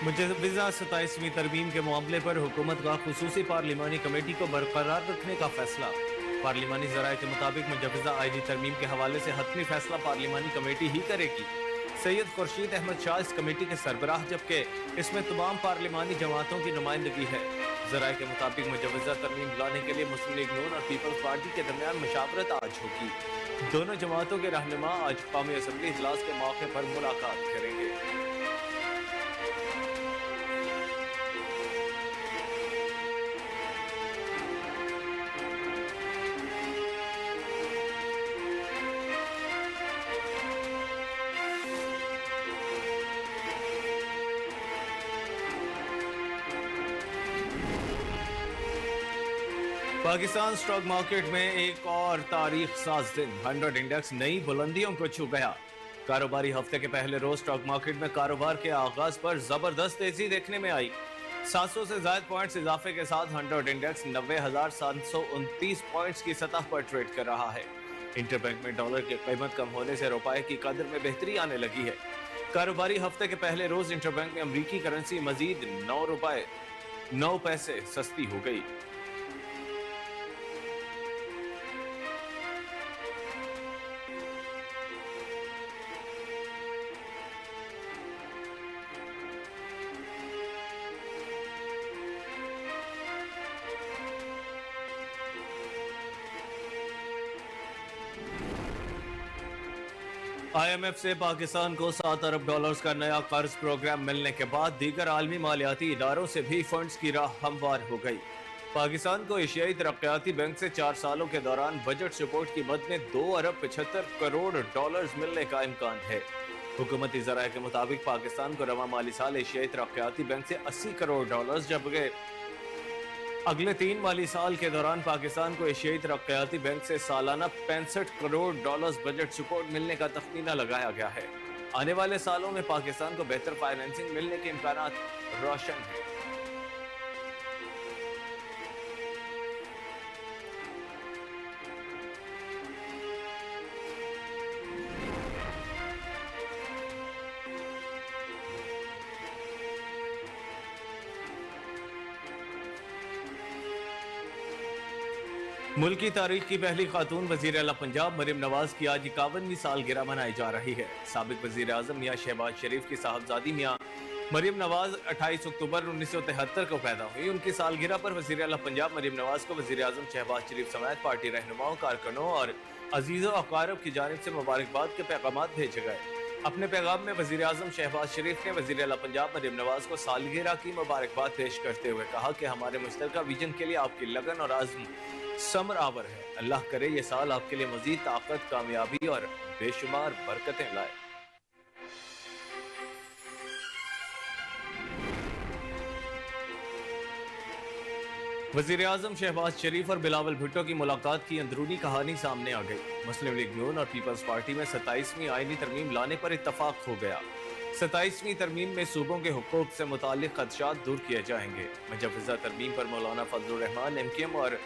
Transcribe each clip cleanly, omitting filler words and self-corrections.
मुजव्वज़ा 27वीं तरमीम के मामले पर हुकूमत का खुसूसी पार्लिमानी कमेटी को बरकरार रखने का फैसला। पार्लिमानी ज़राए के मुताबिक मुजव्वज़ा आईनी तरमीम के हवाले से हतमी फैसला पार्लिमानी कमेटी ही करेगी। सैयद खुर्शीद अहमद शाह इस कमेटी के सरबराह, जबकि इसमें तमाम पार्लिमानी जमातों की नुमाइंदगी है। ज़राए के मुताबिक मुजव्वज़ा तरमीम लाने के लिए मुस्लिम लीग नून और पीपल्स पार्टी के दरमियान मशावरत आज होगी। दोनों जमातों के रहनुमा आज कौमी असम्बली इजलास के मौके पर मुलाकात करेंगे। पाकिस्तान स्टॉक मार्केट में एक और तारीख साज दिन, 100 इंडेक्स नई बुलंदियों को छू गया। कारोबारी हफ्ते के पहले रोज स्टॉक मार्केट में कारोबार के आगाज पर जबरदस्त तेजी देखने में आई। 700 से ज्यादा पॉइंट्स इजाफे के साथ 100 इंडेक्स 90,729 पॉइंट्स की सतह पर ट्रेड कर रहा है। इंटरबैंक में डॉलर की कीमत कम होने से रुपए की कदर में बेहतरी आने लगी है। कारोबारी हफ्ते के पहले रोज इंटरबैंक में अमरीकी करेंसी मजीद 9 रुपए 9 पैसे सस्ती हो गई। IMF से पाकिस्तान को 7 अरब डॉलर्स का नया कर्ज प्रोग्राम मिलने के बाद दीगर आलमी मालियाती इदारों से भी फंड्स की राह हमवार हो गई। पाकिस्तान को एशियाई तरक्याती बैंक से 4 सालों के दौरान बजट सपोर्ट की मद में 2 अरब 75 करोड़ डॉलर्स मिलने का इम्कान है। हुकूमती ज़राए के मुताबिक पाकिस्तान को रवा माली साल एशियाई तरक्याती बैंक से 80 करोड़ डॉलर्स, जबकि अगले 3 माली साल के दौरान पाकिस्तान को एशियाई तरक्याती बैंक से सालाना 65 करोड़ डॉलर्स बजट सपोर्ट मिलने का तख्मीना लगाया गया है। आने वाले सालों में पाकिस्तान को बेहतर फाइनेंसिंग मिलने के इम्कानात रोशन हैं। मुल्क की तारीख की पहली खातून वजीर आला पंजाब मरियम नवाज की आज 51वीं सालगिरह मनाई जा रही है। साबिक वजीर आजम मियां शहबाज शरीफ की साहबजादी मियां मरियम नवाज 28 अक्टूबर 1973 को पैदा हुई। उनकी सालगिरह पर वजीर आला पंजाब मरियम नवाज को वजीर आजम शहबाज शरीफ समेत पार्टी रहनुमाओं, कारकुनों और अजीजों अकारब की जानिब से मुबारकबाद के पैगाम भेजे गए। अपने पैगाम में वजीर आजम शहबाज शरीफ ने वजीर आला पंजाब मरियम नवाज को सालगिरह की मुबारकबाद पेश करते हुए कहा कि हमारे मुश्तरका विजन के लिए आपकी लगन और आज़म समर आवर है। अल्लाह करे ये साल आपके लिए मजीद ताकत, कामयाबी और बेशुमार बरकतें लाए। वजीर आजम शहबाज शरीफ और बिलावल भुट्टो की मुलाकात की अंदरूनी कहानी सामने आ गई। मुस्लिम लीग नून और पीपल्स पार्टी में 27वीं आईनी तरमीम लाने पर इत्तफाक हो गया। 27वीं तरमीम में सूबों के हुकूक से मुतालिक खदशात दूर किए जाएंगे। मुजव्वज़ा तरमीम पर मौलाना फजलुर रहमान, MKM और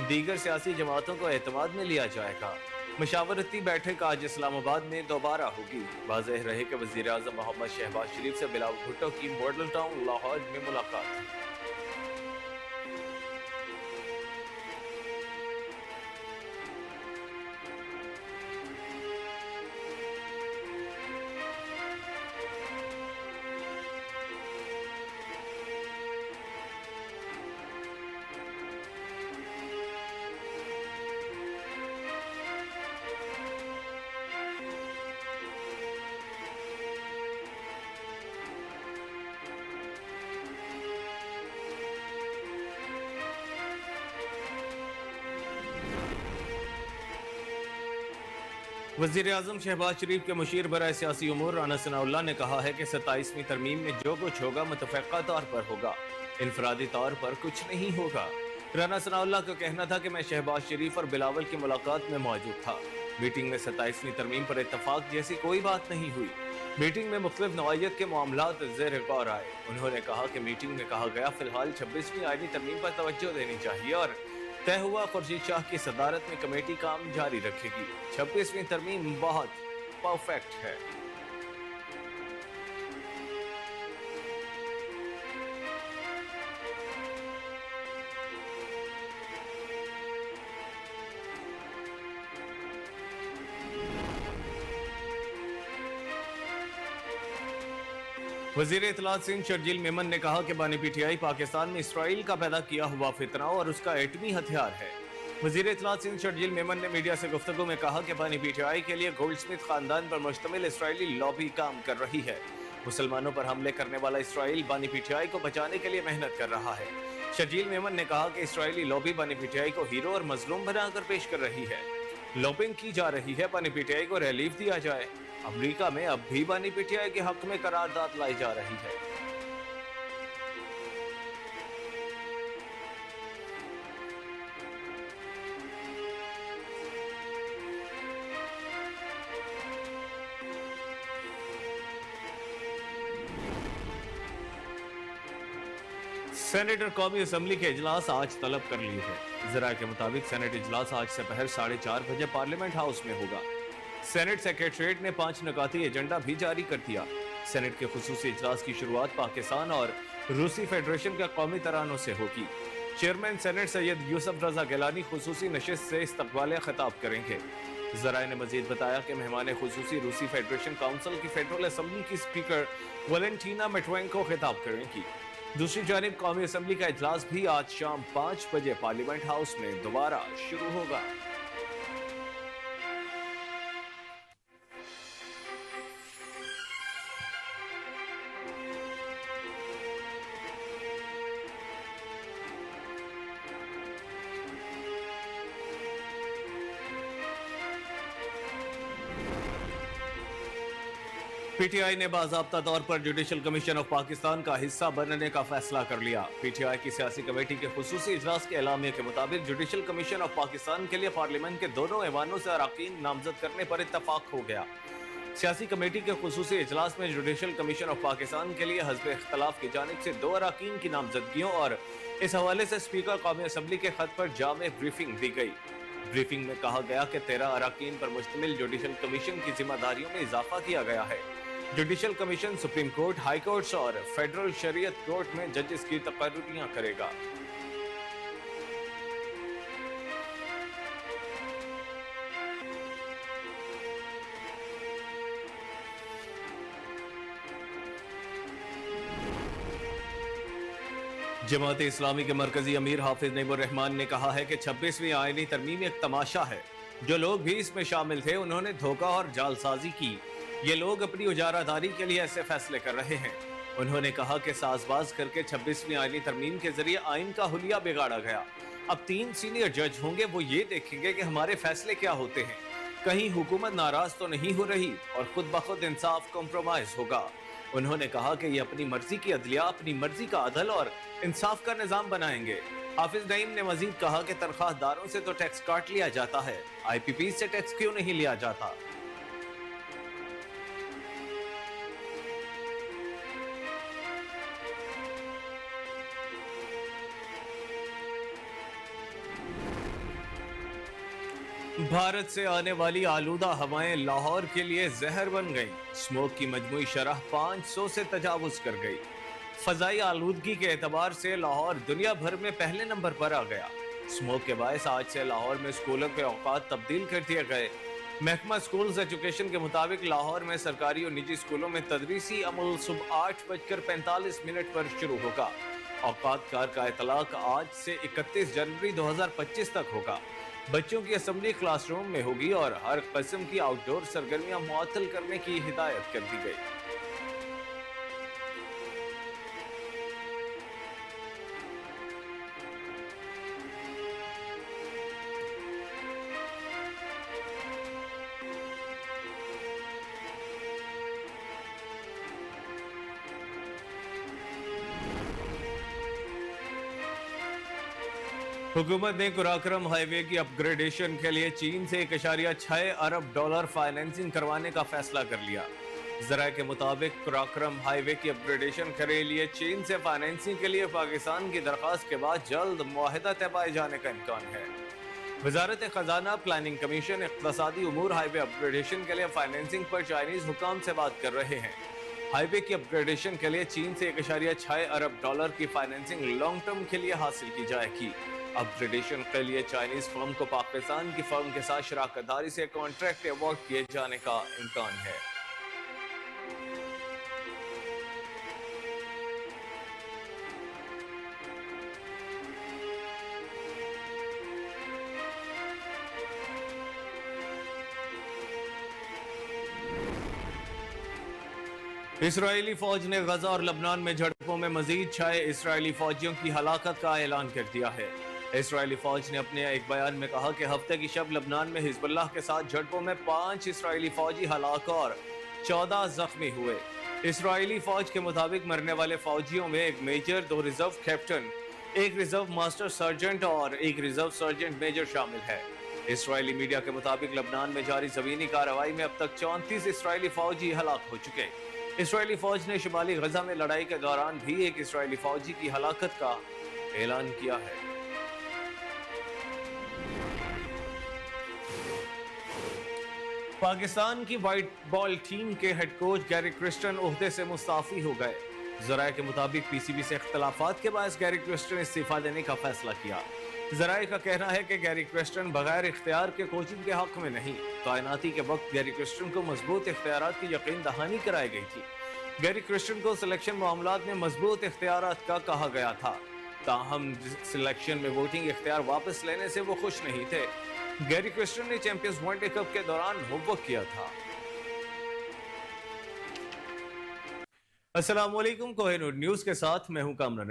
दीगर सियासी जमातों को एतमाद में लिया जाएगा। मशावरती बैठक आज इस्लामाबाद में दोबारा होगी। वाज़ेह रहे कि वज़ीर आज़म मोहम्मद शहबाज शरीफ से बिलावल भुट्टो की मॉडल टाउन लाहौर में मुलाकात हुई। वज़ीर आज़म शहबाज शरीफ के मुशीर बराए सियासी उमूर राना सनाउल्लाह ने कहा है कि 27वीं तरमीम में जो कुछ होगा मुतफ़क़ा तौर पर होगा, इनफरादी तौर पर कुछ नहीं होगा। राना सनाउल्लाह का कहना था कि मैं शहबाज शरीफ और बिलावल की मुलाकात में मौजूद था। मीटिंग में 27वीं तरमीम पर इत्तफाक जैसी कोई बात नहीं हुई। मीटिंग में मुख्तलिफ नौइयत के मामलात ज़ेर गौर आए। उन्होंने कहा कि मीटिंग में कहा गया फिलहाल 26वीं आईनी तरमीम पर तवज्जो देनी चाहिए और तय हुआ खुर्शीद शाह की सदारत में कमेटी काम जारी रखेगी। 26वीं तरमीम बहुत परफेक्ट है। वजीर इत्तलात सिंध शर्जील मेमन ने कहा कि बानी पीटीआई पाकिस्तान में इसराइल का पैदा किया हुआ फितना और उसका एटमी हथियार है। वजीर इत्तलात सिंध शर्जील मेमन ने मीडिया से गुफ्तगू में कहा कि बानी पीटीआई के लिए गोल्डस्मिथ खानदान पर मुश्तमिल इसराइली लॉबी काम कर रही है। मुसलमानों पर हमले करने वाला इसराइल बानी पीटीआई को बचाने के लिए मेहनत कर रहा है। शर्जील मेमन ने कहा कि इसराइली लॉबी बानी पीटीआई को हीरो और मजलूम बनाकर पेश कर रही है। लॉबिंग की जा रही है, बानी पीटीआई को रिलीफ दिया जाए। अमेरिका में अब भी बानी पीटीआई के हक में करारदाद लाई जा रही है। सेनेटर कौमी असम्बली के इजलास आज तलब कर लिए है। जरा के मुताबिक सेनेट इजलास आज दोपहर 4:30 बजे पार्लियामेंट हाउस में होगा। सेनेट सेक्रेटरीट ने 5 नुकाती एजेंडा भी जारी कर दिया। सेनेट के खुसूसी इजलास की शुरुआत पाकिस्तान और रूसी फेडरेशन के कौमी तरानों से होगी। चेयरमैन सेनेट सैयद यूसुफ रजा गिलानी खुसूसी नशिस्त से इस्तकबाल खिताब करेंगे। जराए ने मजीद बताया कि मेहमान खुसूसी रूसी फेडरेशन काउंसिल की फेडरल असम्बली की स्पीकर वैलेंटीना मेटवेंको खिताब करेंगी। दूसरी जानिब कौमी असम्बली का इजलास भी आज शाम 5 बजे पार्लियामेंट हाउस में दोबारा शुरू होगा। पीटीआई ने बाज़ाब्ता तौर पर जुडिशल कमीशन ऑफ पाकिस्तान का हिस्सा बनने का फैसला कर लिया। पीटीआई की सियासी कमेटी के खुसूसी इजलास के एलामिया के मुताबिक जुडिशल कमीशन ऑफ पाकिस्तान के लिए पार्लियामेंट के दोनों ऐवानों से अरकान नामजद करने पर इत्तफाक हो गया। सियासी कमेटी के खुसूसी इजलास में जुडिशल कमीशन ऑफ पाकिस्तान के लिए हस्ब इख्तलाफ की जानिब से 2 अरकान की नामजदगियों और इस हवाले से स्पीकर कौमी असम्बली के खत पर जामे ब्रीफिंग दी गई। ब्रीफिंग में कहा गया कि 13 अरकान पर मुश्तमिल जुडिशल कमीशन की जिम्मेदारियों में इजाफा किया गया है। Judicial commission supreme court, high courts और फेडरल शरीयत कोर्ट में जजेस की तकर्रियां करेगा। जमात इस्लामी के मरकजी अमीर हाफिज नईमुर रहमान ने कहा है कि 26वीं आईनी तरमीम एक तमाशा है। जो लोग भी इसमें शामिल थे उन्होंने धोखा और जालसाजी की। ये लोग अपनी उजारादारी के लिए ऐसे फैसले कर रहे हैं। उन्होंने कहा कि साजबाज करके 26वीं आईनी तरमीम के जरिए आइन का हुलिया बिगाड़ा गया। अब 3 सीनियर जज होंगे, वो ये देखेंगे कि हमारे फैसले क्या होते हैं। कहीं हुकूमत नाराज तो नहीं हो रही और खुद ब खुद इंसाफ कॉम्प्रोमाइज होगा। उन्होंने कहा कि ये अपनी मर्जी की अदलिया, अपनी मर्जी का अदल और इंसाफ का निजाम बनाएंगे। हाफिज नईम ने मजीद कहा कि तनख्वाहदारों से तो टैक्स काट लिया जाता है, IPP से टैक्स क्यों नहीं लिया जाता। भारत से आने वाली आलूदा हवाएं लाहौर के लिए जहर बन गईं। स्मोक की मजमूई शरह 500 से तजावुज कर गई। फजाई आलूदगी के एतबार से लाहौर दुनिया भर में पहले नंबर पर आ गया। स्मोक के बायस आज से लाहौर में स्कूलों के औकात तब्दील कर दिए गए। महकमा स्कूल्स एजुकेशन के मुताबिक लाहौर में सरकारी और निजी स्कूलों में तदरीसी अमल सुबह 8:45 पर शुरू होगा। औकात कार का इतलाक आज से 31 जनवरी 2025 तक होगा। बच्चों की असेंबली क्लासरूम में होगी और हर किस्म की आउटडोर सरगर्मियां मुअत्तल करने की हिदायत कर दी गई। हुकूमत ने कुराक्रम हाईवे की अपग्रेडेशन के लिए चीन से 1.6 अरब डॉलर फाइनेंसिंग करवाने का फैसला कर लिया। जराये के मुताबिक कुराक्रम हाईवे की अपग्रेडेशन के लिए चीन से फाइनेंसिंग के लिए पाकिस्तान की दरखास्त के बाद जल्द मुआहिदा तय पाए जाने का इम्कान है। वजारत खजाना, प्लानिंग कमीशन, इक़्तिसादी उमूर हाईवे अपग्रेडेशन के लिए फाइनेंसिंग पर चाइनीज हुकाम से बात कर रहे हैं। हाईवे की अपग्रेडेशन के लिए चीन से 1.6 अरब डॉलर की फाइनेंसिंग लॉन्ग टर्म के लिए हासिल की जाएगी। अपग्रेडेशन के लिए चाइनीज फर्म को पाकिस्तान की फर्म के साथ शराकतदारी से कॉन्ट्रैक्ट अवार्ड किए जाने का इम्कान है। اسرائیلی فوج نے غزہ اور لبنان میں جھڑپوں میں مزید 6 اسرائیلی فوجیوں کی ہلاکت کا اعلان کر دیا ہے۔ اسرائیلی فوج نے اپنے ایک بیان میں کہا کہ ہفتے کی شب لبنان میں حزب اللہ کے ساتھ جھڑپوں میں 5 اسرائیلی فوجی ہلاک اور 14 زخمی ہوئے۔ اسرائیلی فوج کے مطابق مرنے والے فوجیوں میں ایک میجر، 2 ریزرو کیپٹن، ایک ریزرو ماسٹر سرجنٹ اور ایک ریزرو سرجنٹ میجر شامل ہے۔ اسرائیلی میڈیا کے مطابق لبنان میں جاری زمینی کارروائی میں اب تک 34 اسرائیلی فوجی ہلاک ہو چکے۔ اسرائیلی فوج نے شمالی غزہ میں لڑائی کے دوران بھی ایک اسرائیلی فوجی کی ہلاکت کا اعلان کیا ہے۔ پاکستان کی وائٹ بال ٹیم کے ہیڈ کوچ گیری کرسٹن عہدے سے مستعفی ہو گئے۔ ذرائع کے مطابق پی سی بی سے اختلافات کے باعث گیری کرسٹن استعفیٰ دینے کا فیصلہ کیا۔ ذرائع کا کہنا ہے کہ گیری کرسٹن بغیر اختیار کے کوچنگ کے حق میں نہیں۔ تعیناتی کے وقت گیری کرسٹن کو مضبوط اختیارات کی یقین دہانی کرائی گئی تھی۔ گیری کرسٹن کو سلیکشن معاملات میں مضبوط اختیارات کا کہا گیا تھا، تاہم سلیکشن میں ووٹنگ اختیار واپس لینے سے وہ خوش نہیں تھے۔ گیری کرسٹن نے چیمپئنز ون ڈے کپ کے دوران ہوم ورک کیا تھا۔ السلام علیکم، کوہ نور نیوز کے ساتھ میں ہوں کامران۔